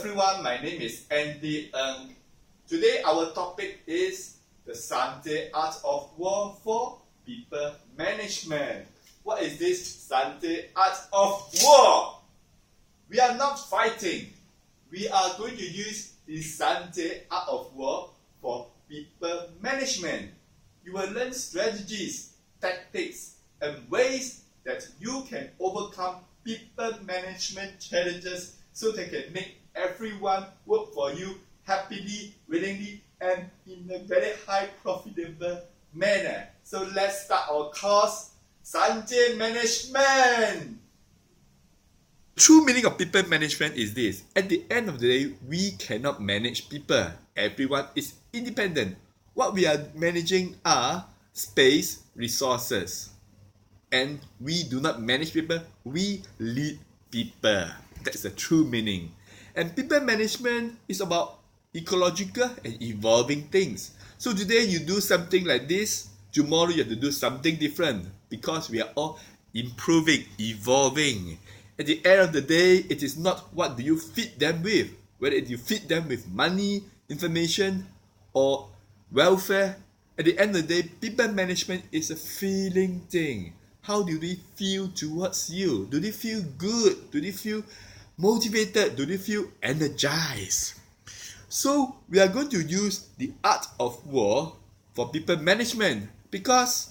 everyone, my name is Andy Ng. Today our topic is the Sun Tzu Art of War for People Management. What is this Sun Tzu Art of War? We are not fighting. We are going to use the Sun Tzu Art of War for People Management. You will learn strategies, tactics, and ways that you can overcome people management challenges so they can make everyone work for you happily, willingly, and in a very high profitable manner. So let's start our course, Sun Tzu Management. True meaning of people management is this. At the end of the day, we cannot manage people. Everyone is independent. What we are managing are space, resources. And we do not manage people, we lead people. That's the true meaning. And people management is about ecological and evolving things. So today you do something like this, tomorrow you have to do something different because we are all improving, evolving. At the end of the day, it is not what do you feed them with, whether you feed them with money, information, or welfare. At the end of the day, people management is a feeling thing. How do they feel towards you? Do they feel good? Do they feel motivated? Do they feel energized? So we are going to use the art of war for people management because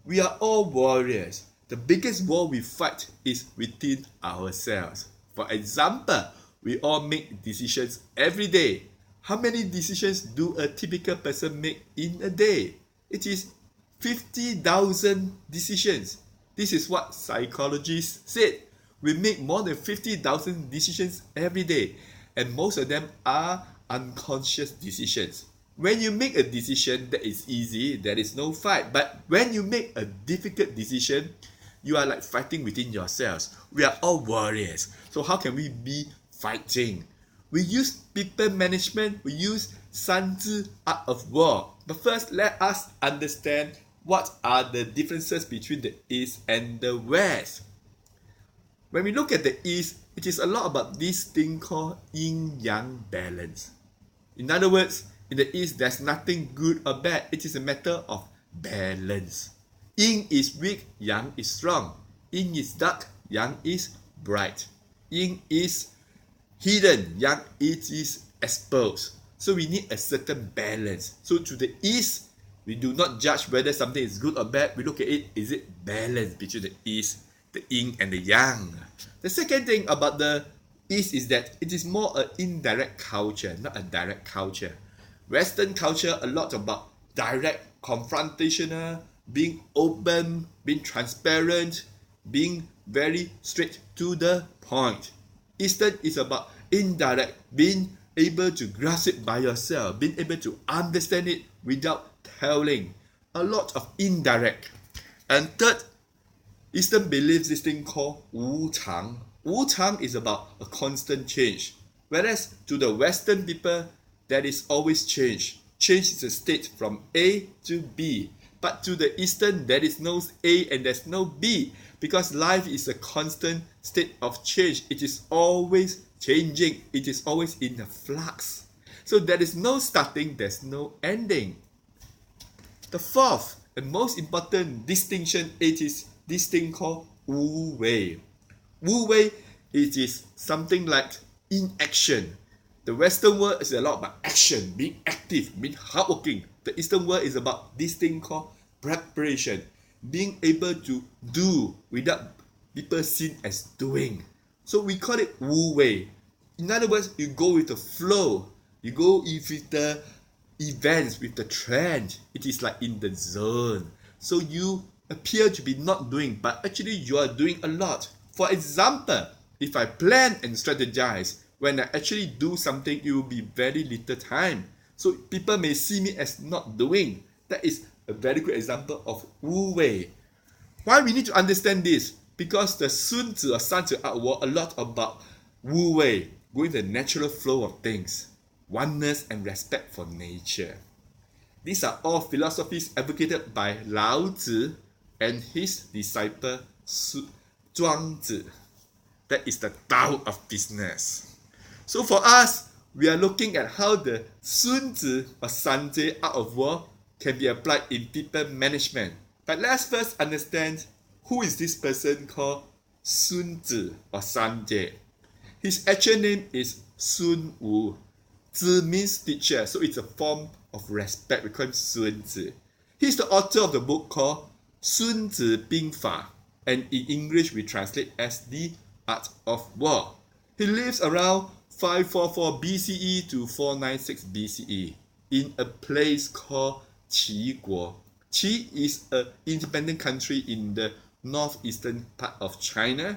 we are all warriors. The biggest war we fight is within ourselves. For example, we all make decisions every day. How many decisions do a typical person make in a day? It is 50,000 decisions. This is what psychologists said. We make more than 50,000 decisions every day, and most of them are unconscious decisions. When you make a decision that is easy, there is no fight. But when you make a difficult decision, you are like fighting within yourselves. We are all warriors. So how can we be fighting? We use people management. We use Sun Tzu Art of War. But first, let us understand what are the differences between the East and the West. When we look at the East, it is a lot about this thing called yin-yang balance. In other words, in the East, there's nothing good or bad. It is a matter of balance. Yin is weak, yang is strong. Yin is dark, yang is bright. Yin is hidden, yang it is exposed. So we need a certain balance. So to the East, we do not judge whether something is good or bad. We look at it, is it balanced between the East, the yin and the yang? The second thing about the East is that it is more an indirect culture, not a direct culture. Western culture, a lot about direct, confrontational, being open, being transparent, being very straight to the point. Eastern is about indirect, being able to grasp it by yourself, being able to understand it without telling. A lot of indirect. And third, Eastern believes this thing called Wu Chang. Wu Chang is about a constant change. Whereas to the Western people, there is always change. Change is a state from A to B. But to the Eastern, there is no A and there's no B. Because life is a constant state of change. It is always changing. It is always in a flux. So there is no starting, there's no ending. The fourth and most important distinction, it is this thing called Wu Wei. Wu Wei, it is something like inaction. The Western world is a lot about action, being active, being hardworking. The Eastern world is about this thing called preparation, being able to do without people seen as doing. So we call it Wu Wei. In other words, you go with the flow. You go with the events, with the trend. It is like in the zone. So you appear to be not doing, but actually you are doing a lot. For example, if I plan and strategize, when I actually do something, it will be very little time. So people may see me as not doing. That is a very good example of Wu Wei. Why we need to understand this? Because the Sun Tzu or Sun Tzu Art of War a lot about Wu Wei, going the natural flow of things, oneness and respect for nature. These are all philosophies advocated by Lao Tzu and his disciple Zhuang Tzu. That is the Tao of business. So for us, we are looking at how the Sun Tzu or Sun Tzu Art of War can be applied in people management. But let's first understand who is this person called Sun Tzu or Sun Tzu. His actual name is Sun Wu. Tzu means teacher, so it's a form of respect. We call him Sun Tzu. He's the author of the book called Sun Tzu Fa, and in English we translate as the Art of War. He lives around 544 BCE to 496 BCE in a place called Qi Guo. Qi is an independent country in the northeastern part of China,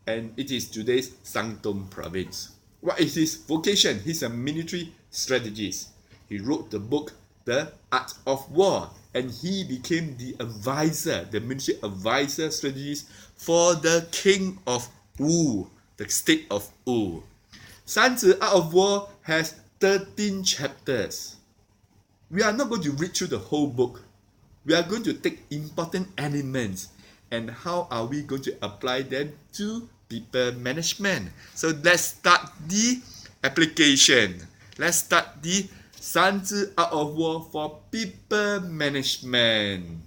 and it is today's Shandong province. What is his vocation? He's a military strategist. He wrote the book The Art of War, and he became the advisor, the military advisor strategist for the king of Wu, the state of Wu. Sun Tzu Art of War has 13 chapters. We are not going to read through the whole book. We are going to take important elements and how are we going to apply them to people management. So let's start the application. Let's start the Sun Tzu Art of War for people management.